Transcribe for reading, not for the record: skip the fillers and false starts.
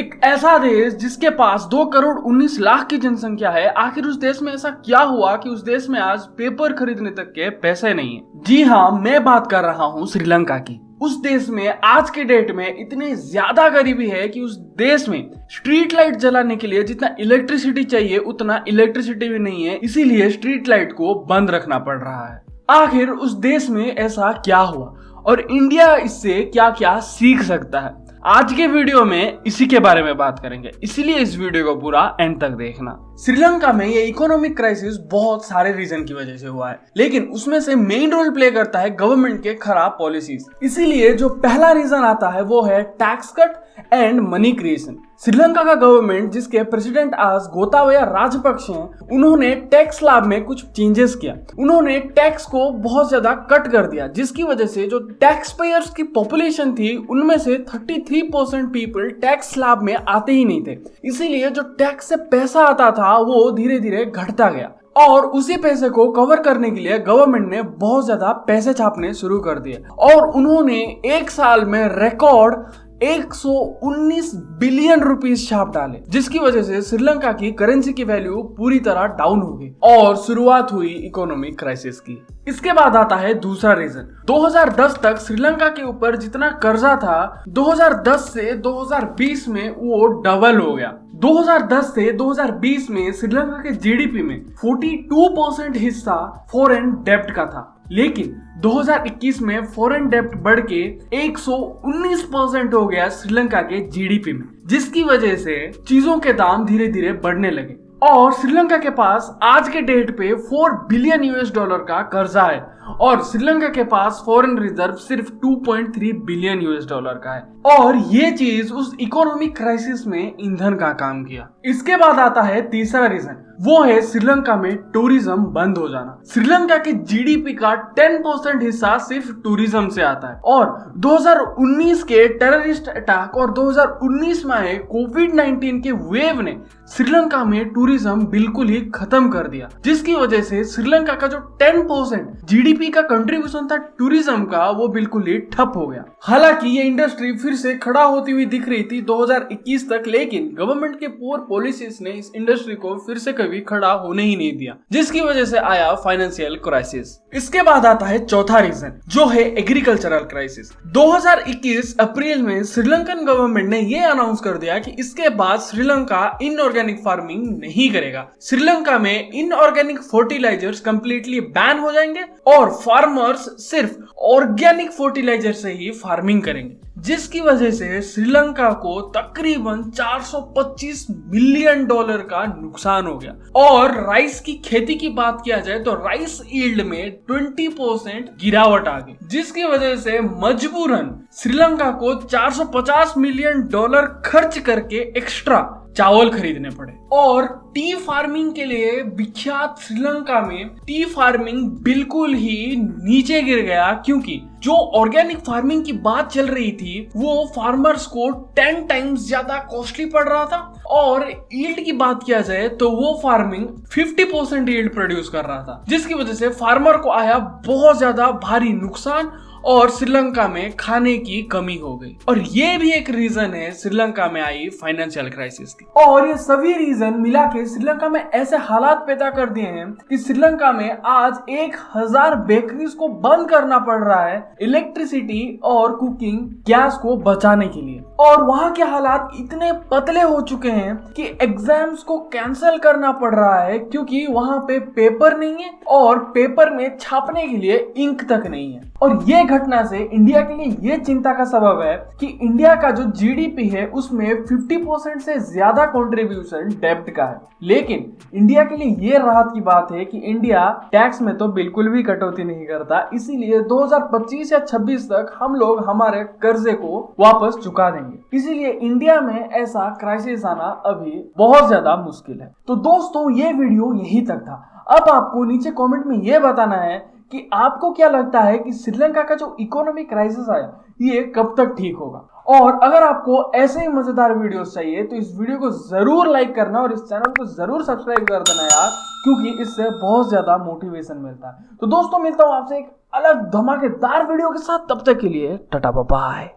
एक ऐसा देश जिसके पास 2 करोड़ 19 लाख की जनसंख्या है, आखिर उस देश में ऐसा क्या हुआ कि उस देश में आज पेपर खरीदने तक के पैसे नहीं है। जी हाँ, मैं बात कर रहा हूँ श्रीलंका की। उस देश में आज के डेट में इतनी ज्यादा गरीबी है कि उस देश में स्ट्रीट लाइट जलाने के लिए जितना इलेक्ट्रिसिटी चाहिए उतना इलेक्ट्रिसिटी भी नहीं है, इसीलिए स्ट्रीट लाइट को बंद रखना पड़ रहा है। आखिर उस देश में ऐसा क्या हुआ और इंडिया इससे क्या क्या सीख सकता है, आज के वीडियो में इसी के बारे में बात करेंगे, इसीलिए इस वीडियो को पूरा एंड तक देखना। श्रीलंका में ये इकोनॉमिक क्राइसिस बहुत सारे रीजन की वजह से हुआ है, लेकिन उसमें से मेन रोल प्ले करता है गवर्नमेंट के खराब पॉलिसीज। इसीलिए जो पहला रीजन आता है वो है tax cut and money creation. Sri Lanka का गवर्नमेंट, जिसके प्रेसिडेंट आज गोताबाया राजपक्षे हैं, उन्होंने टैक्स स्लैब में कुछ चेंजेस किया। उन्होंने टैक्स को बहुत ज्यादा कट कर दिया, जिसकी वजह से जो टैक्स पेयर्स की पॉपुलेशन थी उनमें से 33% पीपल टैक्स स्लैब में आते ही नहीं थे। इसीलिए जो टैक्स से पैसा आता था वो धीरे धीरे घटता गया और उसी पैसे को कवर करने के लिए गवर्नमेंट ने बहुत ज्यादा पैसे छापने शुरू कर दिए और उन्होंने एक साल में रिकॉर्ड 119 बिलियन रुपीस छाप डाले, जिसकी वजह से श्रीलंका की करेंसी की वैल्यू पूरी तरह डाउन हो गई और शुरुआत हुई इकोनॉमिक क्राइसिस की। इसके बाद आता है दूसरा रीजन। 2010 तक श्रीलंका के ऊपर जितना कर्जा था 2010 से 2020 में वो डबल हो गया। 2010 से 2020 में श्रीलंका के जीडीपी में 42% हिस्सा फॉरेन डेब्ट का था, लेकिन 2021 में फॉरेन डेब्ट बढ़ के 119% हो गया श्रीलंका के जीडीपी में, जिसकी वजह से चीजों के दाम धीरे धीरे बढ़ने लगे और श्रीलंका के पास आज के डेट पे 4 बिलियन यूएस डॉलर का कर्जा है और श्रीलंका के पास फॉरेन रिजर्व सिर्फ 2.3 बिलियन यूएस डॉलर का है और ये चीज उस इकोनॉमिक क्राइसिस में ईंधन का काम किया। इसके बाद आता है तीसरा रीजन, वो है श्रीलंका में टूरिज्म बंद हो जाना। श्रीलंका के जीडीपी का 10% हिस्सा सिर्फ टूरिज्म से आता है और 2019 के टेररिस्ट अटैक और 2019 में आए कोविड-19 के वेव ने श्रीलंका में टूरिज्म बिल्कुल ही खत्म कर दिया, जिसकी वजह से श्रीलंका का जो 10% जीडीपी का कंट्रीब्यूशन था टूरिज्म का वो बिल्कुल ही ठप हो गया। हालांकि ये इंडस्ट्री फिर से खड़ा होती हुई दिख रही थी 2021 तक, लेकिन गवर्नमेंट के पुअर पॉलिसीज ने इस इंडस्ट्री को फिर से कभी खड़ा होने ही नहीं दिया, जिसकी वजह से आया फाइनेंशियल क्राइसिस। इसके बाद आता है चौथा रीजन, जो है एग्रीकल्चरल क्राइसिस। 2021 अप्रैल में श्रीलंकन गवर्नमेंट ने ये अनाउंस कर दिया कि इसके बाद श्रीलंका इनऑर्गेनिक फार्मिंग नहीं करेगा। श्रीलंका में इनऑर्गेनिक फर्टिलाइजर्स कंप्लीटली बैन हो जाएंगे और फार्मर्स सिर्फ ऑर्गेनिक फर्टिलाइजर से ही फार्मिंग करेंगे, जिसकी वजह से श्रीलंका को तकरीबन 425 मिलियन डॉलर का नुकसान हो गया। और राइस की खेती की बात किया जाए तो राइस यील्ड में 20% गिरावट आ गई, जिसकी वजह से मजबूरन श्रीलंका को 450 मिलियन डॉलर खर्च करके एक्स्ट्रा चावल खरीदने पड़े। और टी फार्मिंग के लिए विख्यात श्रीलंका में टी फार्मिंग बिल्कुल ही नीचे गिर गया, क्योंकि जो ऑर्गेनिक फार्मिंग की बात चल रही थी वो फार्मर्स को 10 टाइम्स ज्यादा कॉस्टली पड़ रहा था और यील्ड की बात किया जाए तो वो फार्मिंग 50% यील्ड प्रोड्यूस कर रहा था, जिसकी वजह से फार्मर को आया बहुत ज्यादा भारी नुकसान और श्रीलंका में खाने की कमी हो गई। और ये भी एक रीजन है श्रीलंका में आई फाइनेंशियल क्राइसिस की। और ये सभी रीजन मिला के श्रीलंका में ऐसे हालात पैदा कर दिए हैं कि श्रीलंका में आज 1000 बेकरीज को बंद करना पड़ रहा है इलेक्ट्रिसिटी और कुकिंग गैस को बचाने के लिए। और वहाँ के हालात इतने पतले हो चुके हैं कि एग्जाम्स को कैंसिल करना पड़ रहा है, क्योंकि वहाँ पे पेपर नहीं है और पेपर में छापने के लिए इंक तक नहीं है। और ये घटना से इंडिया के लिए ये चिंता का सबब है कि इंडिया का जो जीडीपी है उसमें 50% से ज्यादा कंट्रीब्यूशन डेब्ट का है, लेकिन इंडिया के लिए ये राहत की बात है कि इंडिया टैक्स में तो बिल्कुल भी कटौती नहीं करता, इसीलिए 2025 या 26 तक हम लोग हमारे कर्जे को वापस चुका देंगे। इसीलिए इंडिया में ऐसा क्राइसिस आना अभी बहुत ज्यादा मुश्किल है। तो दोस्तों, ये वीडियो यहीं तक था। अब आपको नीचे कमेंट में ये बताना है कि आपको क्या लगता है कि श्रीलंका का जो इकोनॉमिक क्राइसिस आया ये कब तक ठीक होगा। और अगर आपको ऐसे ही मजेदार वीडियोस चाहिए तो इस वीडियो को जरूर लाइक करना और इस चैनल को जरूर सब्सक्राइब कर देना यार, क्योंकि इससे बहुत ज्यादा मोटिवेशन मिलता है। तो दोस्तों, मिलता हूँ आपसे एक अलग धमाकेदार वीडियो के साथ, तब तक के लिए टाटा बाय बाय।